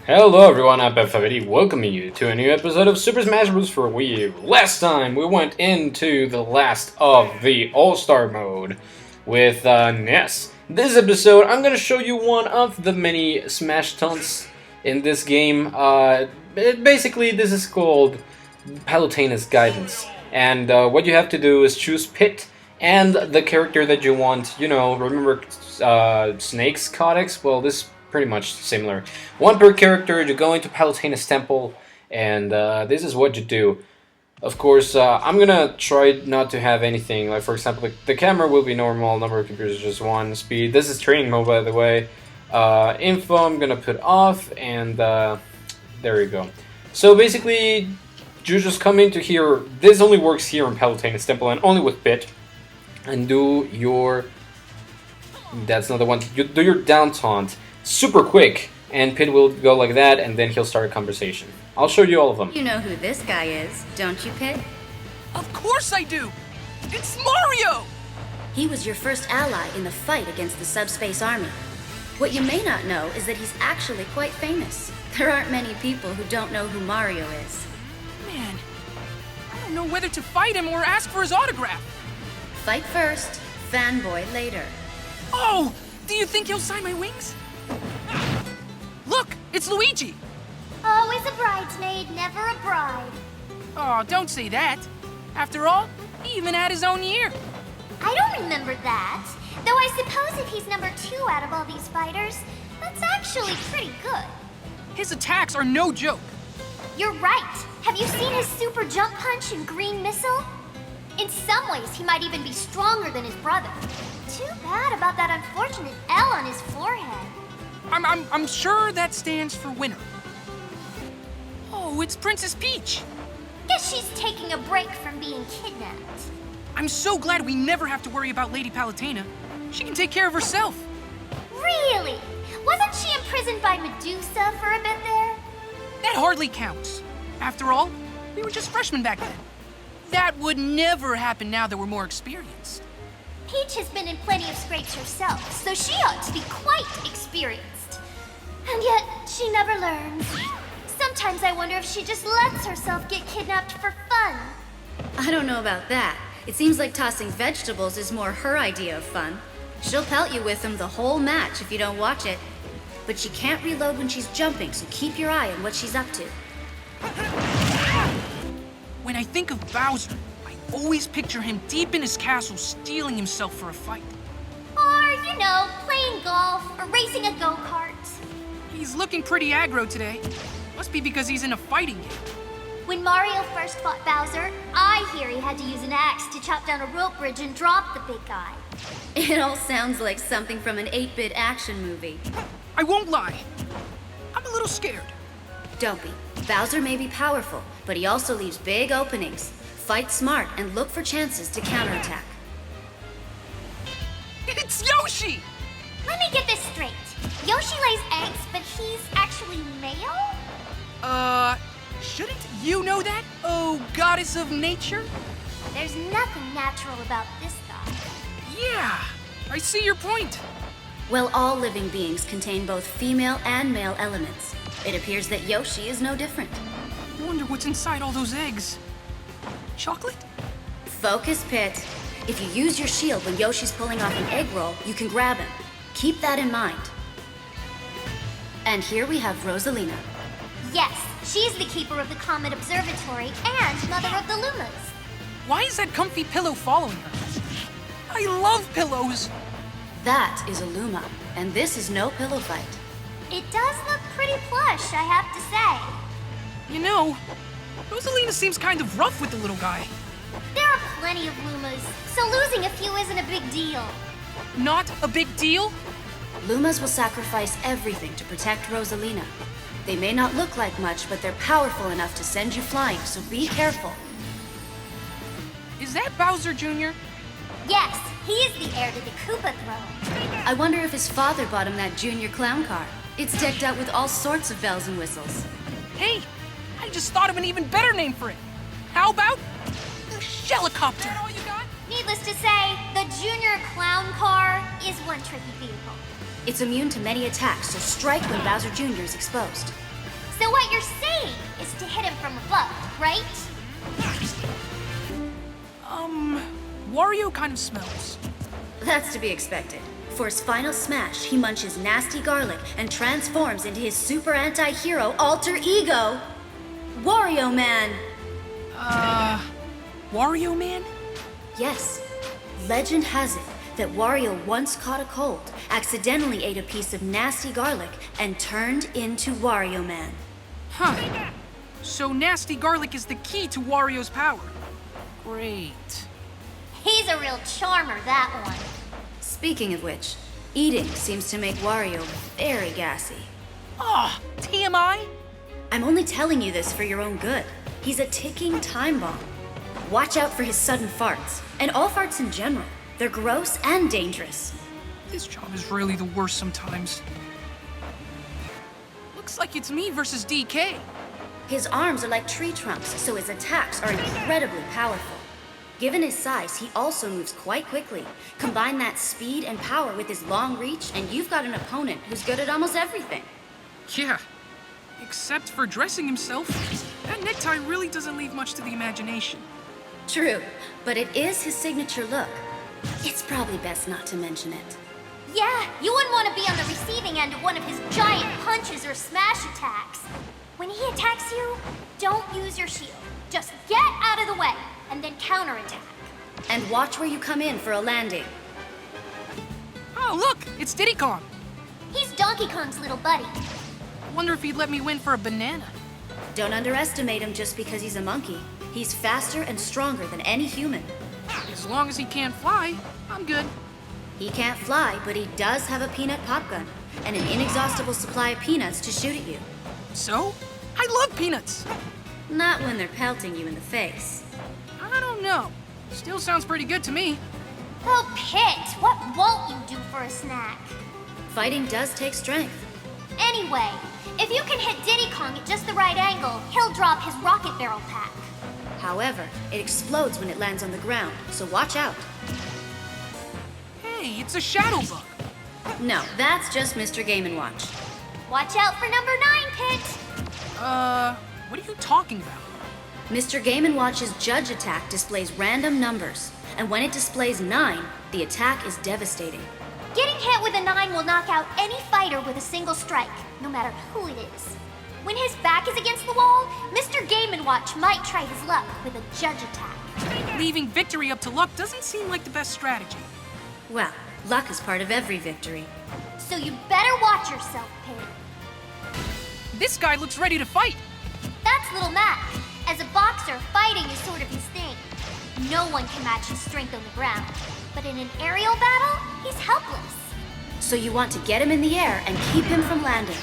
Hello everyone, I'm Viridi, welcoming you to a new episode of Super Smash Bros. For Wii U. Last time we went into the last of the All-Star mode with Ness. This episode I'm going to show you one of the many Smash taunts in this game. Basically this is called Palutena's Guidance. And what you have to do is choose Pit and the character that you want. You know, remember Snake's Codex? Well, this pretty much similar. One per character, you go into Palutena's temple, and this is what you do. Of course, I'm gonna try not to have anything, like for example, the camera will be normal, number of computers is just one, speed. This is training mode, by the way. Info I'm gonna put off, and there you go. So basically, you just come into here. This only works here in Palutena's temple, and only with Pit. And do your... That's not the one. You do your down taunt super quick, and Pit will go like that, and then he'll start a conversation. I'll show you all of them. You know who this guy is, don't you, Pit? Of course I do! It's Mario! He was your first ally in the fight against the Subspace Army. What you may not know is that he's actually quite famous. There aren't many people who don't know who Mario is. Man, I don't know whether to fight him or ask for his autograph. Fight first, fanboy later. Oh! Do you think he'll sign my wings? Look! It's Luigi! Always a bridesmaid, never a bride. Oh, don't say that. After all, he even had his own year. I don't remember that. Though I suppose if he's number 2 out of all these fighters, that's actually pretty good. His attacks are no joke. You're right. Have you seen his super jump punch and green missile? In some ways, he might even be stronger than his brother. Too bad about that unfortunate L on his forehead. I'm sure that stands for winner. Oh, it's Princess Peach. Guess she's taking a break from being kidnapped. I'm so glad we never have to worry about Lady Palutena. She can take care of herself. Really? Wasn't she imprisoned by Medusa for a bit there? That hardly counts. After all, we were just freshmen back then. That would never happen now that we're more experienced. Peach has been in plenty of scrapes herself, so she ought to be quite experienced. And yet, she never learns. Sometimes I wonder if she just lets herself get kidnapped for fun. I don't know about that. It seems like tossing vegetables is more her idea of fun. She'll pelt you with them the whole match if you don't watch it. But she can't reload when she's jumping, so keep your eye on what she's up to. When I think of Bowser, I always picture him deep in his castle steeling himself for a fight. Or, you know, playing golf or racing a go-kart. He's looking pretty aggro today. Must be because he's in a fighting game. When Mario first fought Bowser, I hear he had to use an axe to chop down a rope bridge and drop the big guy. It all sounds like something from an 8-bit action movie. I won't lie. I'm a little scared. Don't be. Bowser may be powerful, but he also leaves big openings. Fight smart and look for chances to counterattack. It's Yoshi! Let me get this straight. Yoshi lays eggs, but he's actually male? Shouldn't you know that? Oh, goddess of nature? There's nothing natural about this guy. Yeah, I see your point. Well, all living beings contain both female and male elements. It appears that Yoshi is no different. Wonder what's inside all those eggs. Chocolate? Focus, Pit. If you use your shield when Yoshi's pulling off an egg roll, you can grab him. Keep that in mind. And here we have Rosalina. Yes, she's the keeper of the Comet Observatory and mother of the Lumas. Why is that comfy pillow following her? I love pillows! That is a Luma, and this is no pillow fight. It does look pretty plush, I have to say. You know, Rosalina seems kind of rough with the little guy. There are plenty of Lumas, so losing a few isn't a big deal. Not a big deal? Lumas will sacrifice everything to protect Rosalina. They may not look like much, but they're powerful enough to send you flying, so be careful. Is that Bowser Jr.? Yes, he is the heir to the Koopa throne. I wonder if his father bought him that junior clown car. It's decked out with all sorts of bells and whistles. Hey, I just thought of an even better name for it. How about the Shellicopter? All you got? Needless to say, the Junior Clown Car is one tricky vehicle. It's immune to many attacks, so strike when Bowser Jr. is exposed. So what you're saying is to hit him from above, right? Wario kind of smells. That's to be expected. For his final smash, he munches nasty garlic and transforms into his super anti-hero alter ego, Wario Man. Wario Man? Yes, legend has it that Wario once caught a cold, accidentally ate a piece of nasty garlic, and turned into Wario Man. Huh. So nasty garlic is the key to Wario's power. Great. He's a real charmer, that one. Speaking of which, eating seems to make Wario very gassy. Ah, TMI? I'm only telling you this for your own good. He's a ticking time bomb. Watch out for his sudden farts, and all farts in general. They're gross and dangerous. This job is really the worst sometimes. Looks like it's me versus DK. His arms are like tree trunks, so his attacks are incredibly powerful. Given his size, he also moves quite quickly. Combine that speed and power with his long reach, and you've got an opponent who's good at almost everything. Yeah, except for dressing himself. That necktie really doesn't leave much to the imagination. True, but it is his signature look. It's probably best not to mention it. Yeah, you wouldn't want to be on the receiving end of one of his giant punches or smash attacks. When he attacks you, don't use your shield. Just get out of the way, and then counterattack. And watch where you come in for a landing. Oh, look, it's Diddy Kong. He's Donkey Kong's little buddy. Wonder if he'd let me win for a banana. Don't underestimate him just because he's a monkey. He's faster and stronger than any human. As long as he can't fly, I'm good. He can't fly, but he does have a peanut pop gun and an inexhaustible supply of peanuts to shoot at you. So, I love peanuts. Not when they're pelting you in the face. I don't know. Still sounds pretty good to me. Oh, Pit, what won't you do for a snack? Fighting does take strength. Anyway, if you can hit Diddy Kong at just the right angle, he'll drop his rocket barrel pack. However, it explodes when it lands on the ground, so watch out. Hey, it's a shadow bug. No, that's just Mr. Game & Watch. Watch out for number 9, Pit. What are you talking about? Mr. Game & Watch's Judge attack displays random numbers, and when it displays 9, the attack is devastating. Getting hit with a 9 will knock out any fighter with a single strike, no matter who it is. When his back is against the wall, Mr. Game & Watch might try his luck with a Judge attack. Leaving victory up to luck doesn't seem like the best strategy. Well, luck is part of every victory. So you better watch yourself, Pit. This guy looks ready to fight. That's Little Mac. As a boxer, fighting is sort of his thing. No one can match his strength on the ground. But in an aerial battle, he's helpless. So you want to get him in the air and keep him from landing.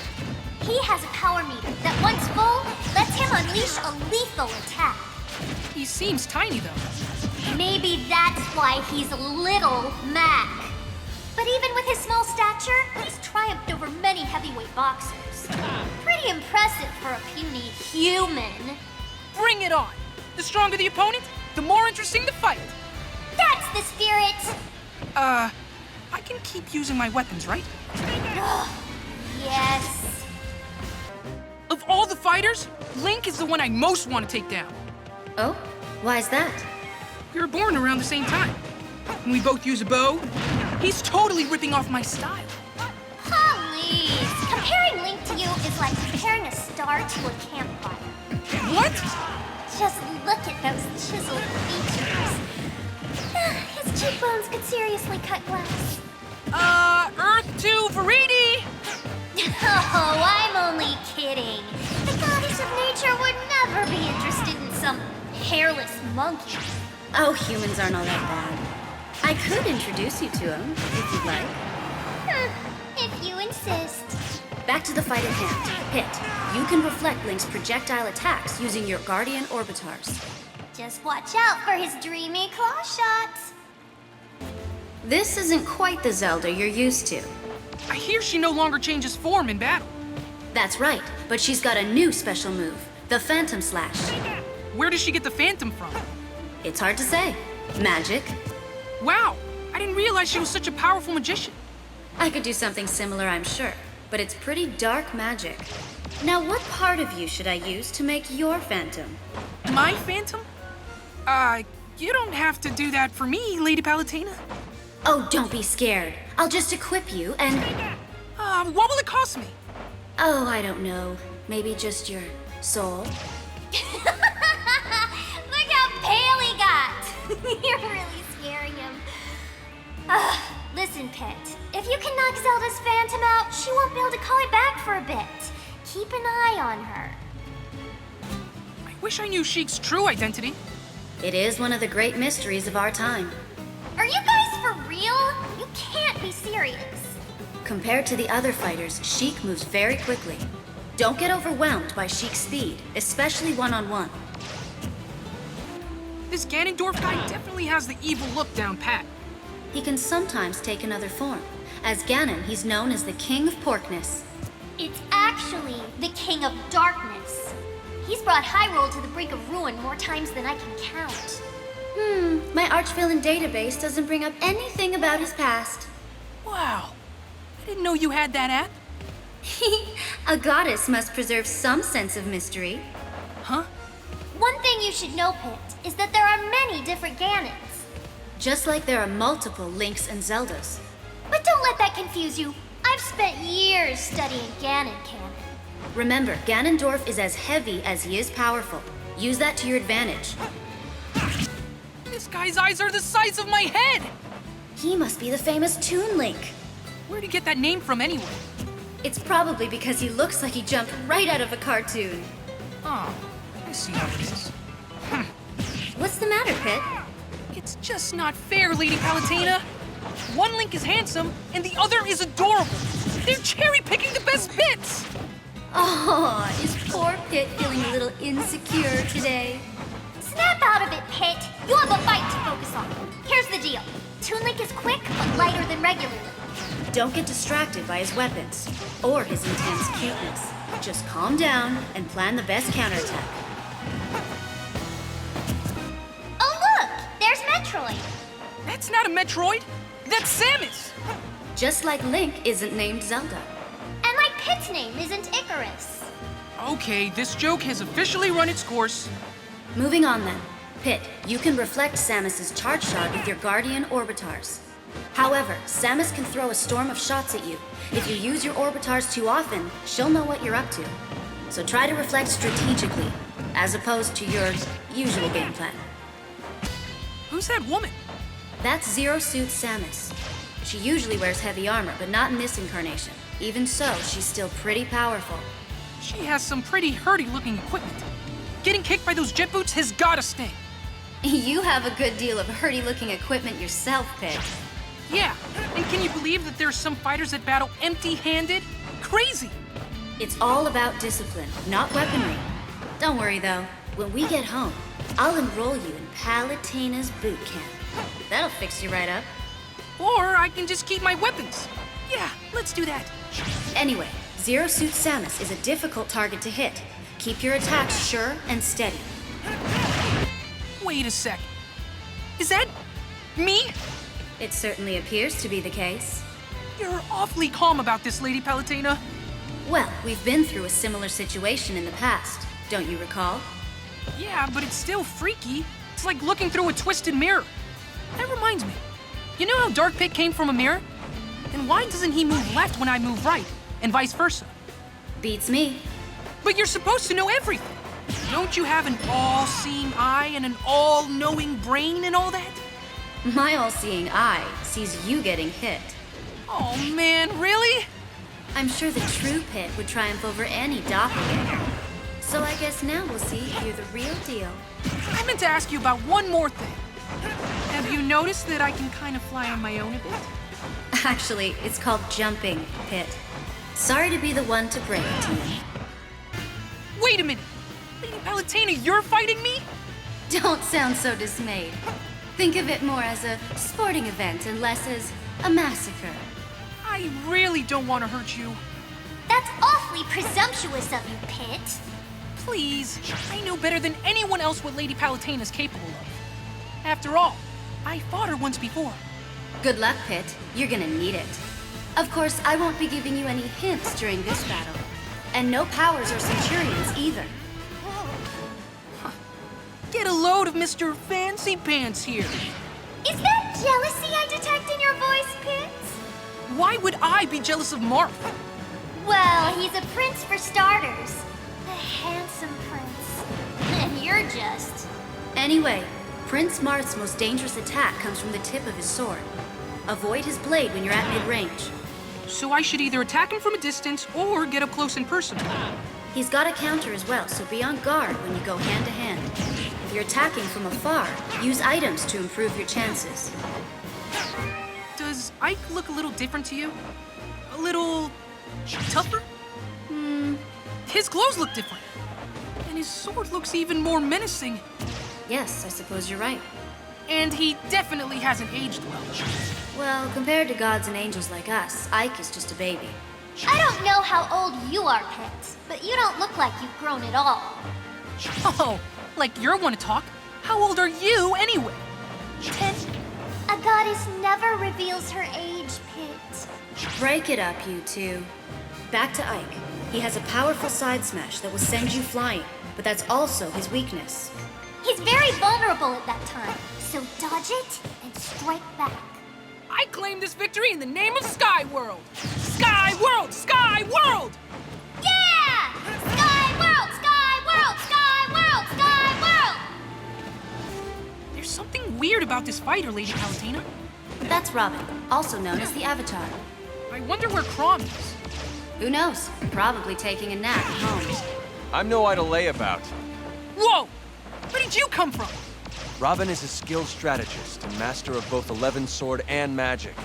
He has a power meter that, once full, lets him unleash a lethal attack. He seems tiny, though. Maybe that's why he's Little Mac. But even with his small stature, he's triumphed over many heavyweight boxers. Pretty impressive for a puny human. Bring it on. The stronger the opponent, the more interesting the fight. That's the spirit. I can keep using my weapons, right? Yes. Of all the fighters, Link is the one I most want to take down. Oh? Why is that? We were born around the same time. And we both use a bow. He's totally ripping off my style. Please. Comparing Link to you is like comparing a star to a campfire. What? Just look at those chiseled features. His cheekbones could seriously cut glass. Earth to Viridi! Oh, I'm only kidding. The goddess of nature would never be interested in some hairless monkey. Oh, humans aren't all that bad. I could introduce you to him, if you'd like. If you insist. Back to the fight at hand. Hit. You can reflect Link's projectile attacks using your Guardian Orbitars. Just watch out for his dreamy claw shots. This isn't quite the Zelda you're used to. I hear she no longer changes form in battle. That's right, but she's got a new special move, The Phantom Slash. Where does she get the Phantom from? It's hard to say. Magic. Wow, I didn't realize she was such a powerful magician. I could do something similar, I'm sure, but it's pretty dark magic. Now, what part of you should I use to make your Phantom? My Phantom? You don't have to do that for me, Lady Palutena. Oh, don't be scared. I'll just equip you and... What will it cost me? Oh, I don't know. Maybe just your soul? Look how pale he got! You're really scaring him. Listen, Pit. If you can knock Zelda's Phantom out, she won't be able to call it back for a bit. Keep an eye on her. I wish I knew Sheik's true identity. It is one of the great mysteries of our time. Are you guys for real? You can't be serious. Compared to the other fighters, Sheik moves very quickly. Don't get overwhelmed by Sheik's speed, especially one-on-one. This Ganondorf guy definitely has the evil look down pat. He can sometimes take another form. As Ganon, he's known as the King of Porkness. It's actually the King of Darkness. He's brought Hyrule to the brink of ruin more times than I can count. My Archvillain database doesn't bring up anything about his past. Wow, I didn't know you had that app. A goddess must preserve some sense of mystery. Huh? One thing you should know, Pit, is that there are many different Ganons. Just like there are multiple Links and Zeldas. But don't let that confuse you. I've spent years studying Ganon canon. Remember, Ganondorf is as heavy as he is powerful. Use that to your advantage. This guy's eyes are the size of my head! He must be the famous Toon Link. Where'd he get that name from anyway? It's probably because he looks like he jumped right out of a cartoon. Oh, I see how it is. What's the matter, Pit? It's just not fair, Lady Palutena. One Link is handsome, and the other is adorable. They're cherry-picking the best bits! Oh, is poor Pit feeling a little insecure today? Snap out of it, Pit. You have a fight to focus on. Here's the deal. Toon Link is quick, but lighter than regular Link. Don't get distracted by his weapons or his intense cuteness. Just calm down and plan the best counterattack. Oh, look! There's Metroid. That's not a Metroid. That's Samus. Just like Link isn't named Zelda. And like Pit's name isn't Icarus. Okay, this joke has officially run its course. Moving on then. Pit, you can reflect Samus's charge shot with your Guardian Orbitars. However, Samus can throw a storm of shots at you. If you use your Orbitars too often, she'll know what you're up to. So try to reflect strategically, as opposed to your usual game plan. Who's that woman? That's Zero Suit Samus. She usually wears heavy armor, but not in this incarnation. Even so, she's still pretty powerful. She has some pretty herdy-looking equipment. Getting kicked by those jet boots has gotta sting. You have a good deal of herdy-looking equipment yourself, Pit. Yeah, and can you believe that there's some fighters that battle empty-handed? Crazy! It's all about discipline, not weaponry. Don't worry though, when we get home, I'll enroll you in Palutena's boot camp. That'll fix you right up. Or I can just keep my weapons. Yeah, let's do that. Anyway, Zero Suit Samus is a difficult target to hit. Keep your attacks sure and steady. Wait a sec. Is that me? It certainly appears to be the case. You're awfully calm about this, Lady Palutena. Well, we've been through a similar situation in the past, don't you recall? Yeah, but it's still freaky. It's like looking through a twisted mirror. That reminds me. You know how Dark Pit came from a mirror? Then why doesn't he move left when I move right, and vice versa? Beats me. But you're supposed to know everything. Don't you have an all-seeing eye and an all-knowing brain and all that? My all-seeing eye sees you getting hit. Oh man, really? I'm sure the true Pit would triumph over any doppelganger. So I guess now we'll see if you're the real deal. I meant to ask you about one more thing. Have you noticed that I can kind of fly on my own a bit? Actually, it's called jumping, Pit. Sorry to be the one to break it to you. Wait a minute! Lady Palutena, you're fighting me? Don't sound so dismayed. Think of it more as a sporting event and less as a massacre. I really don't want to hurt you. That's awfully presumptuous of you, Pit. Please, I know better than anyone else what Lady Palutena is capable of. After all, I fought her once before. Good luck, Pit. You're gonna need it. Of course, I won't be giving you any hints during this battle. And no powers or centurions either. Get a load of Mr. Fancy Pants here. Is that jealousy I detect in your voice, Pitts? Why would I be jealous of Marth? Well, he's a prince for starters. A handsome prince. And you're just... Anyway, Prince Marth's most dangerous attack comes from the tip of his sword. Avoid his blade when you're at mid-range. So I should either attack him from a distance or get up close and personal. He's got a counter as well, so be on guard when you go hand-to-hand. If you're attacking from afar, use items to improve your chances. Does Ike look a little different to you? A little... tougher? His clothes look different. And his sword looks even more menacing. Yes, I suppose you're right. And he definitely hasn't aged well. Well, compared to gods and angels like us, Ike is just a baby. I don't know how old you are, Pitts, but you don't look like you've grown at all. Oh, like you're one to talk? How old are you anyway? 10. A goddess never reveals her age, Pitt. Break it up, you two. Back to Ike. He has a powerful side smash that will send you flying, but that's also his weakness. He's very vulnerable at that time, so dodge it and strike back. I claim this victory in the name of Sky World! Sky World! Sky World! Yeah! Sky World! Sky World! Sky World! Sky World! There's something weird about this fighter, Lady Palutena. That's Robin, also known as the Avatar. I wonder where Crom is. Who knows? Probably taking a nap at home. I'm no idle layabout. Whoa! Where did you come from? Robin is a skilled strategist and master of both 11 sword and magic.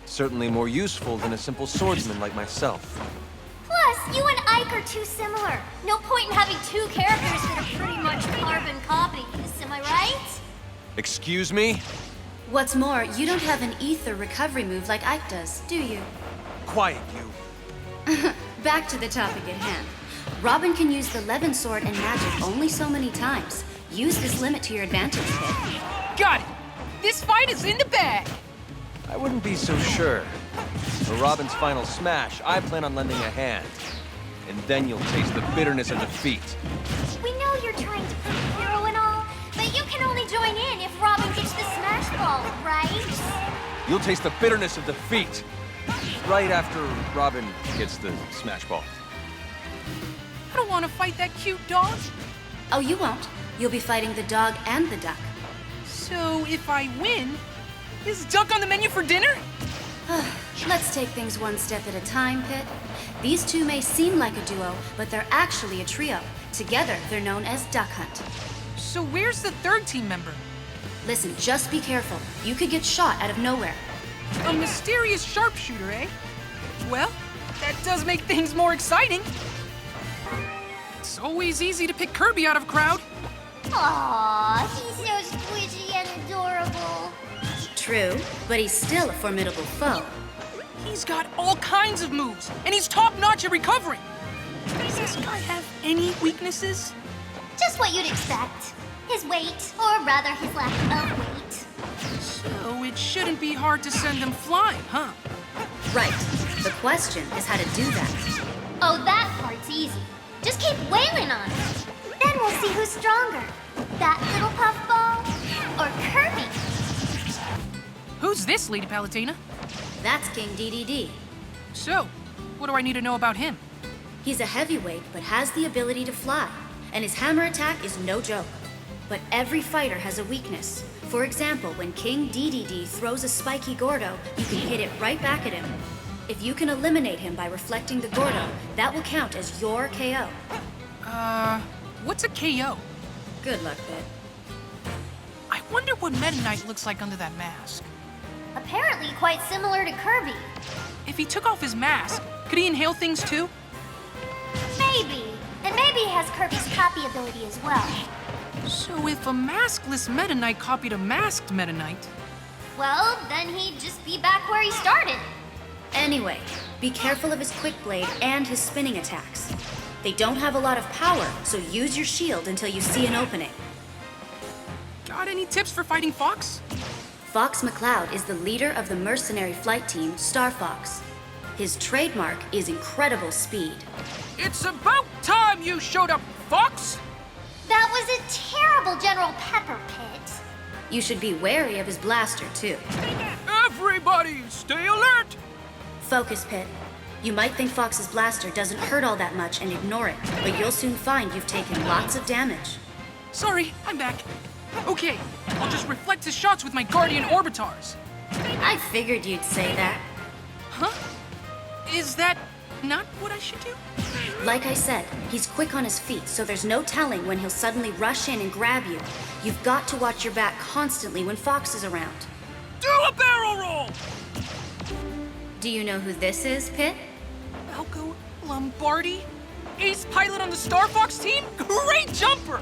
Certainly more useful than a simple swordsman like myself. Plus, you and Ike are too similar. No point in having two characters that are pretty much carbon copies, am I right? Excuse me? What's more, you don't have an ether recovery move like Ike does, do you? Quiet, you. Back to the topic at hand. Robin can use the Levin sword and magic only so many times. Use this limit to your advantage, Pit. Got it! This fight is in the bag! I wouldn't be so sure. For Robin's final smash, I plan on lending a hand. And then you'll taste the bitterness of defeat. We know you're trying to play hero and all, but you can only join in if Robin gets the smash ball, right? You'll taste the bitterness of defeat. Right after Robin gets the smash ball. I don't want to fight that cute dog. Oh, you won't. You'll be fighting the dog and the duck. So if I win, is duck on the menu for dinner? Let's take things one step at a time, Pit. These two may seem like a duo, but they're actually a trio. Together, they're known as Duck Hunt. So where's the third team member? Listen, just be careful. You could get shot out of nowhere. A mysterious sharpshooter, eh? Well, that does make things more exciting. It's always easy to pick Kirby out of a crowd. Aww, he's so squishy and adorable. True, but he's still a formidable foe. He's got all kinds of moves, and he's top-notch at recovering. Does this guy have any weaknesses? Just what you'd expect. His weight, or rather his lack of weight. So it shouldn't be hard to send him flying, huh? Right. The question is how to do that. Oh, that part's easy. Just keep wailing on it. Then we'll see who's stronger. That little puffball, or Kirby. Who's this, Lady Palutena? That's King DDD. So, what do I need to know about him? He's a heavyweight, but has the ability to fly, and his hammer attack is no joke. But every fighter has a weakness. For example, when King DDD throws a spiky Gordo, you can hit it right back at him. If you can eliminate him by reflecting the Gordo, that will count as your KO. What's a KO? Good luck, Pit. I wonder what Meta Knight looks like under that mask. Apparently quite similar to Kirby. If he took off his mask, could he inhale things too? Maybe. And maybe he has Kirby's copy ability as well. So if a maskless Meta Knight copied a masked Meta Knight... Well, then he'd just be back where he started. Anyway, be careful of his quick blade and his spinning attacks. They don't have a lot of power, so use your shield until you see an opening. Got any tips for fighting Fox? Fox McCloud is the leader of the mercenary flight team, Star Fox. His trademark is incredible speed. It's about time you showed up, Fox! That was a terrible General Pepper, Pit. You should be wary of his blaster, too. Everybody, stay alert! Focus, Pit. You might think Fox's blaster doesn't hurt all that much and ignore it, but you'll soon find you've taken lots of damage. Sorry, I'm back. Okay, I'll just reflect his shots with my Guardian Orbitars. I figured you'd say that. Huh? Is that not what I should do? Like I said, he's quick on his feet, so there's no telling when he'll suddenly rush in and grab you. You've got to watch your back constantly when Fox is around. Do a barrel roll! Do you know who this is, Pit? Falco Lombardi? Ace pilot on the Star Fox team? Great jumper!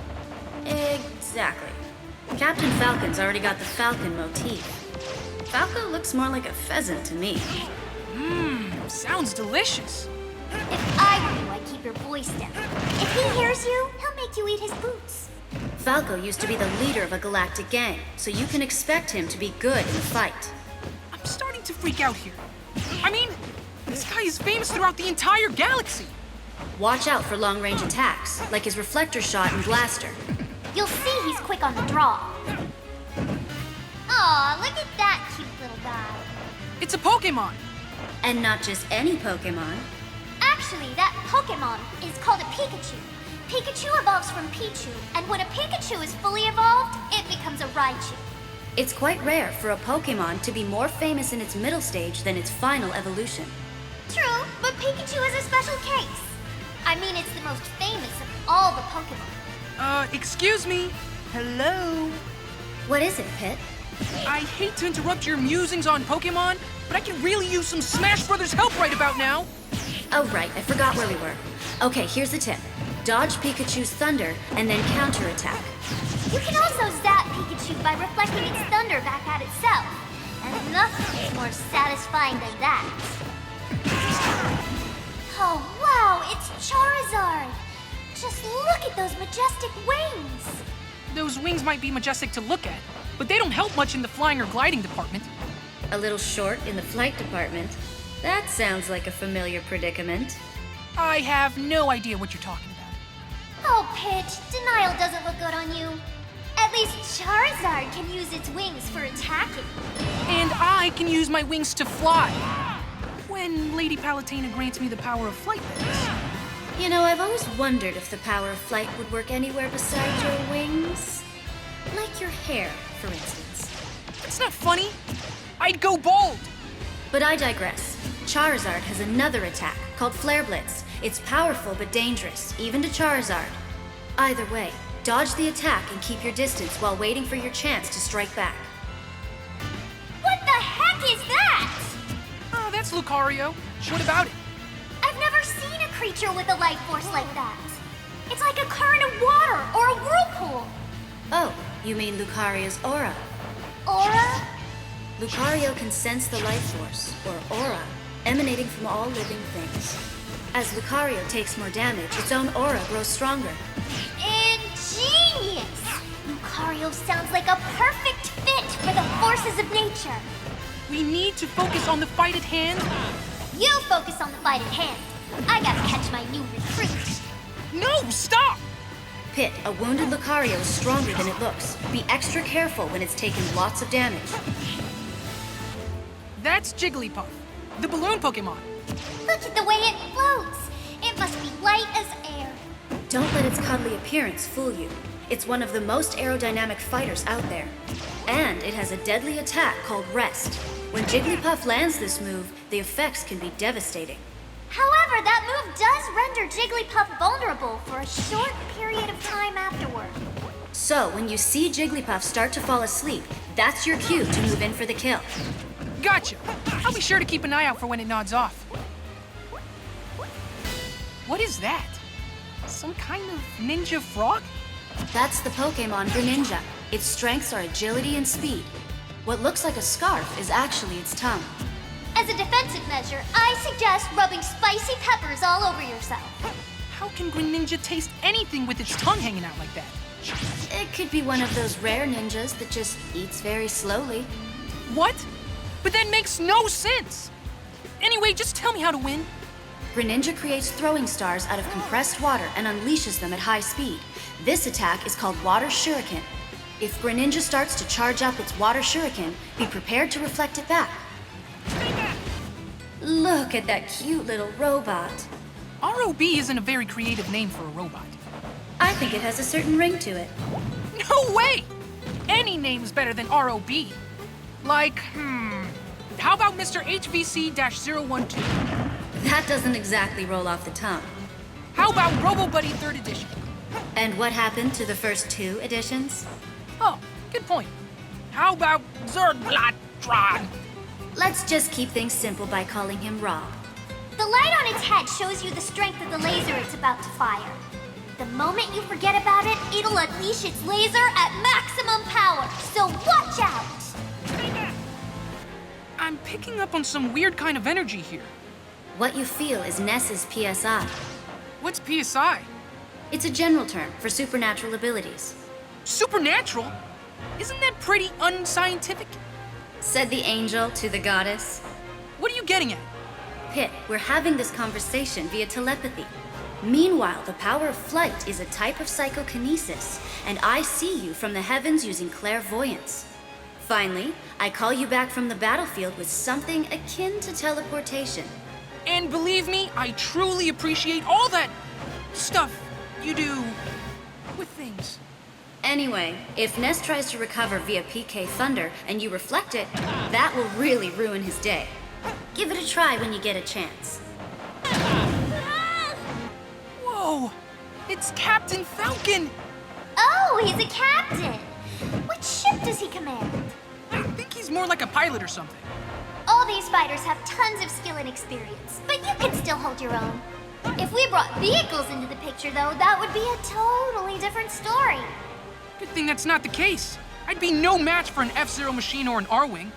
Exactly. Captain Falcon's already got the falcon motif. Falco looks more like a pheasant to me. Sounds delicious. If I were you, I'd keep your voice down. If he hears you, he'll make you eat his boots. Falco used to be the leader of a galactic gang, so you can expect him to be good in the fight. I'm starting to freak out here. I mean, this guy is famous throughout the entire galaxy. Watch out for long-range attacks, like his reflector shot and blaster. You'll see he's quick on the draw. Aw, look at that cute little guy. It's a Pokemon. And not just any Pokemon. Actually, that Pokemon is called a Pikachu. Pikachu evolves from Pichu, and when a Pikachu is fully evolved, it becomes a Raichu. It's quite rare for a Pokemon to be more famous in its middle stage than its final evolution. True, but Pikachu is a special case. I mean, it's the most famous of all the Pokemon. Excuse me. Hello? What is it, Pit? I hate to interrupt your musings on Pokemon, but I can really use some Smash Brothers help right about now. Oh, right, I forgot where we were. Okay, here's the tip. Dodge Pikachu's thunder and then counterattack. You can also zap Pikachu by reflecting its thunder back at itself. And nothing is more satisfying than that. Oh, wow, it's Charizard! Just look at those majestic wings! Those wings might be majestic to look at, but they don't help much in the flying or gliding department. A little short in the flight department. That sounds like a familiar predicament. I have no idea what you're talking about. Oh, Pitch, denial doesn't look good on you. At least Charizard can use its wings for attacking. And I can use my wings to fly. When Lady Palutena grants me the power of flight, that You know, I've always wondered if the power of flight would work anywhere besides your wings. Like your hair, for instance. is. It's not funny. I'd go bald. But I digress. Charizard has another attack called Flare Blitz. It's powerful but dangerous, even to Charizard. Either way, dodge the attack and keep your distance while waiting for your chance to strike back. What the heck is that? Oh, that's Lucario. What about it? I've never seen a creature with a life force like that. It's like a current of water or a whirlpool. Oh, you mean Lucario's aura. Aura? Lucario can sense the life force, or aura, emanating from all living things. As Lucario takes more damage, its own aura grows stronger. Ingenious! Lucario sounds like a perfect fit for the forces of nature. We need to focus on the fight at hand. You focus on the fight at hand. I gotta catch my new recruit. No, stop! Pit, a wounded Lucario is stronger than it looks. Be extra careful when it's taken lots of damage. That's Jigglypuff, the balloon Pokemon. Look at the way it floats. It must be light as air. Don't let its cuddly appearance fool you. It's one of the most aerodynamic fighters out there. And it has a deadly attack called Rest. When Jigglypuff lands this move, the effects can be devastating. However, that move does render Jigglypuff vulnerable for a short period of time afterward. So, when you see Jigglypuff start to fall asleep, that's your cue to move in for the kill. Gotcha. I'll be sure to keep an eye out for when it nods off. What is that? Some kind of ninja frog? That's the Pokemon Greninja. Its strengths are agility and speed. What looks like a scarf is actually its tongue. As a defensive measure, I suggest rubbing spicy peppers all over yourself. How can Greninja taste anything with its tongue hanging out like that? It could be one of those rare ninjas that just eats very slowly. What? But that makes no sense! Anyway, just tell me how to win. Greninja creates throwing stars out of compressed water and unleashes them at high speed. This attack is called Water Shuriken. If Greninja starts to charge up its Water Shuriken, be prepared to reflect it back. Look at that cute little robot. ROB isn't a very creative name for a robot. I think it has a certain ring to it. No way! Any name's better than ROB. Like, how about Mr. HVC-012? That doesn't exactly roll off the tongue. How about Robo Buddy 3rd Edition? And what happened to the first 2 editions? Oh, good point. How about Zerglatron? Let's just keep things simple by calling him Rob. The light on its head shows you the strength of the laser it's about to fire. The moment you forget about it, it'll unleash its laser at maximum power, so watch out! I'm picking up on some weird kind of energy here. What you feel is Ness's PSI. What's PSI? It's a general term for supernatural abilities. Supernatural? Isn't that pretty unscientific? Said the angel to the goddess. What are you getting at? Pit, we're having this conversation via telepathy. Meanwhile, the power of flight is a type of psychokinesis, and I see you from the heavens using clairvoyance. Finally, I call you back from the battlefield with something akin to teleportation. And believe me, I truly appreciate all that stuff you do with things. Anyway, if Ness tries to recover via PK Thunder and you reflect it, that will really ruin his day. Give it a try when you get a chance. Whoa! It's Captain Falcon! Oh, he's a captain! Which ship does he command? I think he's more like a pilot or something. All these fighters have tons of skill and experience, but you can still hold your own. If we brought vehicles into the picture, though, that would be a totally different story. Good thing that's not the case. I'd be no match for an F-Zero machine or an R-Wing.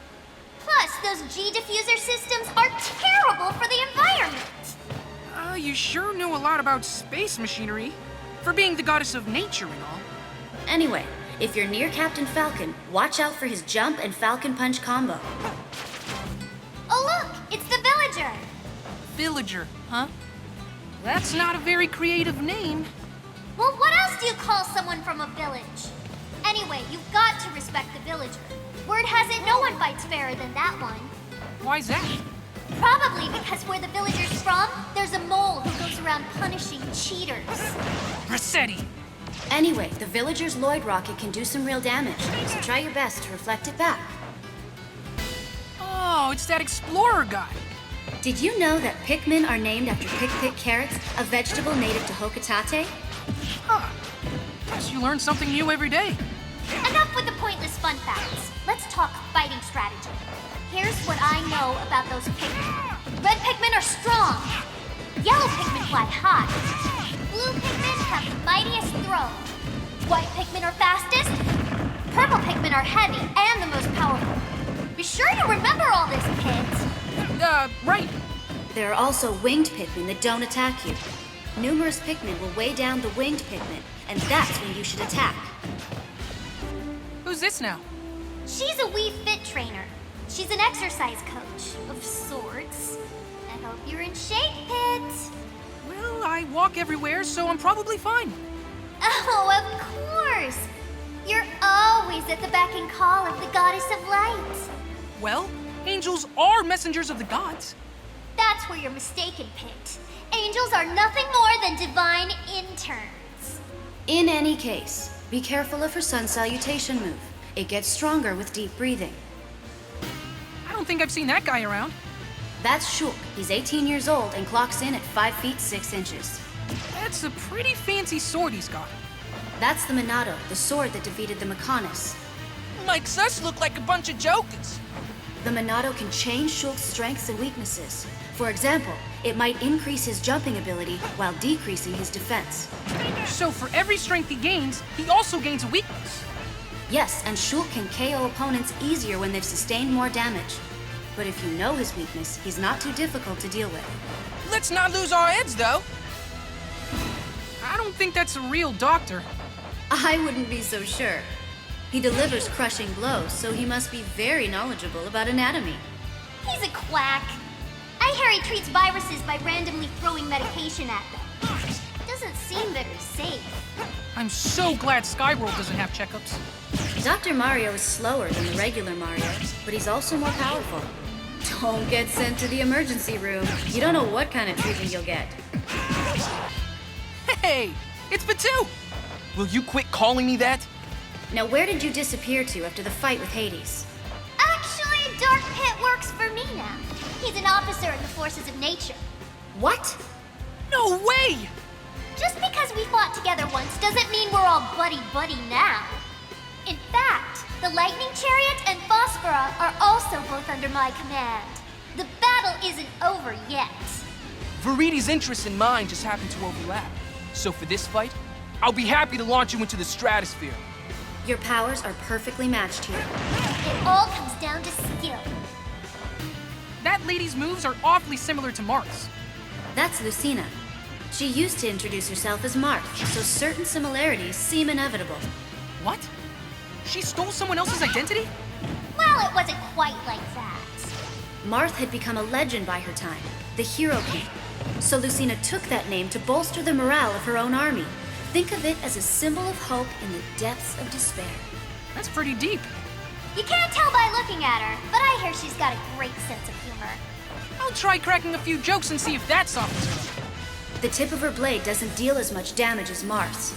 Plus, those G-diffuser systems are terrible for the environment. You sure know a lot about space machinery. For being the goddess of nature and all. Anyway, if you're near Captain Falcon, watch out for his jump and Falcon Punch combo. Oh look, it's the villager. Villager, huh? That's not a very creative name. Well, what else do you call someone from a village? Anyway, you've got to respect the villager. Word has it no one fights fairer than that one. Why's that? Probably because where the villager's from, there's a mole who goes around punishing cheaters. Rossetti. Anyway, the villager's Lloyd rocket can do some real damage, so try your best to reflect it back. Oh, it's that explorer guy. Did you know that Pikmin are named after pick carrots, a vegetable native to Hokitate? Huh. Guess you learn something new every day. Enough with the pointless fun facts. Let's talk fighting strategy. Here's what I know about those Pikmin. Red Pikmin are strong. Yellow Pikmin fly high. Blue Pikmin have the mightiest throw. White Pikmin are fastest. Purple Pikmin are heavy and the most powerful. Be sure you remember all this, kids. Right. There are also winged Pikmin that don't attack you. Numerous Pikmin will weigh down the winged Pikmin, and that's when you should attack. Who's this now? She's a Wii Fit trainer. She's an exercise coach, of sorts. I hope you're in shape, Pit. Well, I walk everywhere, so I'm probably fine. Oh, of course. You're always at the beck and call of the goddess of light. Well, angels are messengers of the gods. That's where you're mistaken, Pit. Angels are nothing more than divine interns. In any case, be careful of her sun salutation move. It gets stronger with deep breathing. I don't think I've seen that guy around. That's Shulk. He's 18 years old and clocks in at 5 feet 6 inches. That's a pretty fancy sword he's got. That's the Minato, the sword that defeated the Mechonis. Makes us look like a bunch of jokers. The Minato can change Shulk's strengths and weaknesses. For example, it might increase his jumping ability while decreasing his defense. So for every strength he gains, he also gains a weakness. Yes, and Shulk can KO opponents easier when they've sustained more damage. But if you know his weakness, he's not too difficult to deal with. Let's not lose our heads, though. I don't think that's a real doctor. I wouldn't be so sure. He delivers crushing blows, so he must be very knowledgeable about anatomy. He's a quack. I hear he treats viruses by randomly throwing medication at them. Doesn't seem very safe. I'm so glad Skyworld doesn't have checkups. Dr. Mario is slower than the regular Mario, but he's also more powerful. Don't get sent to the emergency room. You don't know what kind of treatment you'll get. Hey, it's Batu! Will you quit calling me that? Now, where did you disappear to after the fight with Hades? Actually, Dark Pit works for me now. He's an officer in the forces of nature. What? No way! Just because we fought together once doesn't mean we're all buddy-buddy now. In fact, the Lightning Chariot and Phosphora are also both under my command. The battle isn't over yet. Viridi's interests and mine just happen to overlap. So for this fight, I'll be happy to launch you into the stratosphere. Your powers are perfectly matched here. It all comes down to skill. That lady's moves are awfully similar to Marth's. That's Lucina. She used to introduce herself as Marth, so certain similarities seem inevitable. What? She stole someone else's identity? Well, it wasn't quite like that. Marth had become a legend by her time, the Hero King. So Lucina took that name to bolster the morale of her own army. Think of it as a symbol of hope in the depths of despair. That's pretty deep. You can't tell by looking at her, but I hear she's got a great sense of humor. I'll try cracking a few jokes and see if that softens her up. The tip of her blade doesn't deal as much damage as Marth's,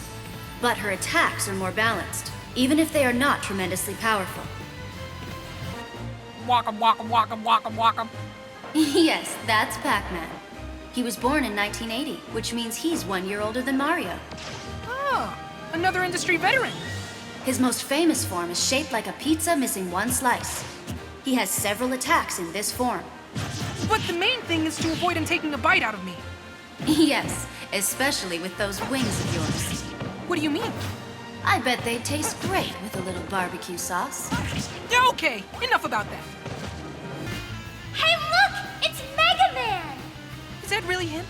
but her attacks are more balanced, even if they are not tremendously powerful. Walk 'em, walk 'em, walk 'em, walk 'em, walk 'em. Yes, that's Pac-Man. He was born in 1980, which means he's 1 year older than Mario. Ah, another industry veteran. His most famous form is shaped like a pizza missing one slice. He has several attacks in this form. But the main thing is to avoid him taking a bite out of me. Yes, especially with those wings of yours. What do you mean? I bet they'd taste great with a little barbecue sauce. Okay, enough about that. Hey, look! It's Mega Man! Is that really him?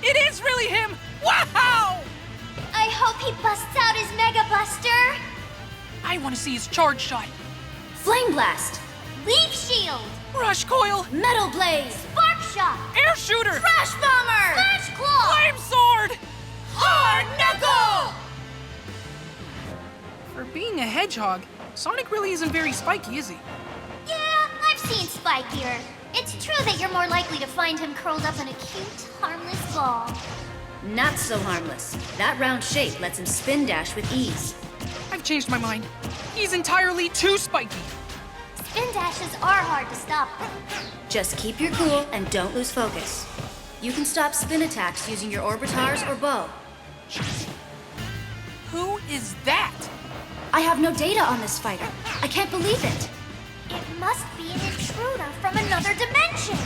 It is really him! Wow! I hope he busts out his Mega Buster! I want to see his charge shot. Flame Blast! Leaf Shield! Rush coil! Metal Blaze! Spark Shot! Air shooter! Crash Bomber! Slash Claw! Flame sword! Hard Knuckle! For being a hedgehog, Sonic really isn't very spiky, is he? Yeah, I've seen spikier. It's true that you're more likely to find him curled up in a cute, harmless ball. Not so harmless. That round shape lets him spin dash with ease. I've changed my mind. He's entirely too spiky. Spin dashes are hard to stop. Just keep your cool and don't lose focus. You can stop spin attacks using your orbitars or bow. Who is that? I have no data on this fighter. I can't believe it. It must be an intruder from another dimension.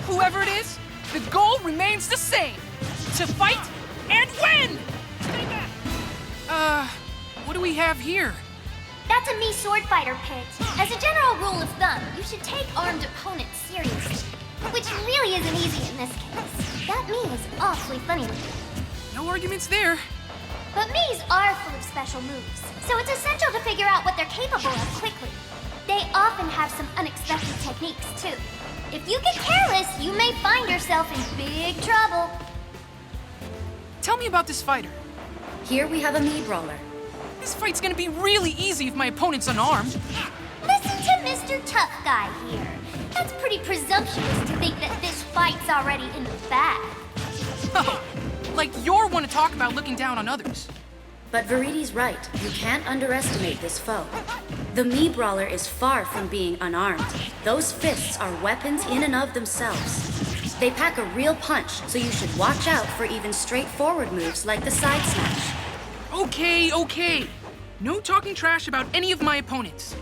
Whoever it is, the goal remains the same. To fight and win! What do we have here? That's a Mii sword fighter pit. As a general rule of thumb, you should take armed opponents seriously. Which really isn't easy in this case. That Mii is awfully funny looking. No arguments there. But Mii's are full of special moves, so it's essential to figure out what they're capable of quickly. They often have some unexpected techniques, too. If you get careless, you may find yourself in big trouble. Tell me about this fighter. Here we have a Mii Brawler. This fight's gonna be really easy if my opponent's unarmed. Listen to Mr. Tough Guy here. That's pretty presumptuous to think that this fight's already in the bag. Like you're one to talk about looking down on others. But Viridi's right. You can't underestimate this foe. The Mii Brawler is far from being unarmed. Those fists are weapons in and of themselves. They pack a real punch, so you should watch out for even straightforward moves like the side smash. Okay. No talking trash about any of my opponents.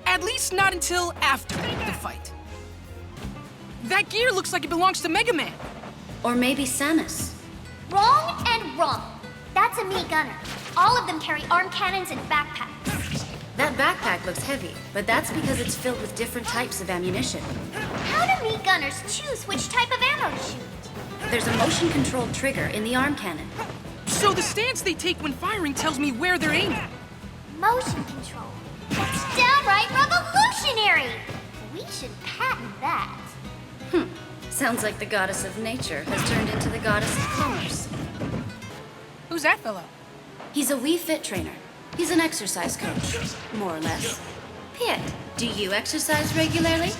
At least not until after the fight. That gear looks like it belongs to Mega Man. Or maybe Samus. Wrong and wrong. That's a Mii gunner. All of them carry arm cannons and backpacks. That backpack looks heavy, but that's because it's filled with different types of ammunition. How do Mii gunners choose which type of ammo to shoot? There's a motion-controlled trigger in the arm cannon. So the stance they take when firing tells me where they're aiming. Motion control. That's downright revolutionary! We should patent that. Sounds like the goddess of nature has turned into the goddess of commerce. Who's that fellow? He's a Wii Fit trainer. He's an exercise coach, more or less. Pit, do you exercise regularly?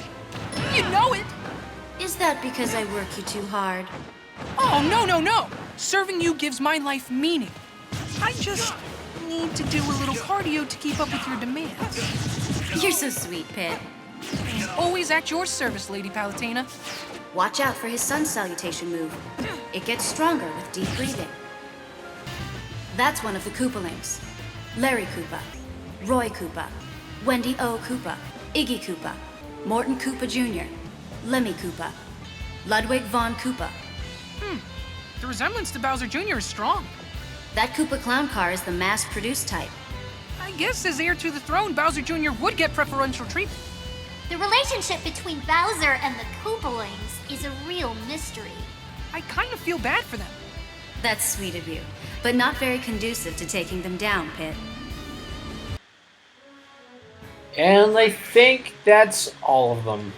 You know it! Is that because I work you too hard? Oh, no. Serving you gives my life meaning. I just need to do a little cardio to keep up with your demands. You're so sweet, Pit. Always at your service, Lady Palutena. Watch out for his sun salutation move. It gets stronger with deep breathing. That's one of the Koopalings. Larry Koopa, Roy Koopa, Wendy O. Koopa, Iggy Koopa, Morton Koopa Jr., Lemmy Koopa, Ludwig von Koopa. The resemblance to Bowser Jr. is strong. That Koopa clown car is the mass-produced type. I guess as heir to the throne, Bowser Jr. would get preferential treatment. The relationship between Bowser and the Koopalings is a real mystery. I kind of feel bad for them. That's sweet of you, but not very conducive to taking them down, Pit. And I think that's all of them.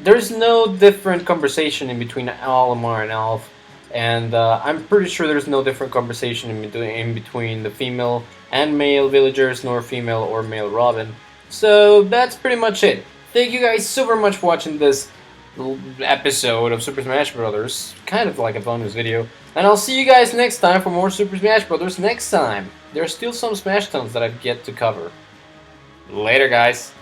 There's no different conversation in between Olimar and Alf, and I'm pretty sure there's no different conversation in between the female and male villagers, nor female or male Robin. So that's pretty much it. Thank you guys so very much for watching this episode of Super Smash Bros. Kind of like a bonus video. And I'll see you guys next time for more Super Smash Bros. Next time. There are still some Smash Towns that I've yet to cover. Later, guys.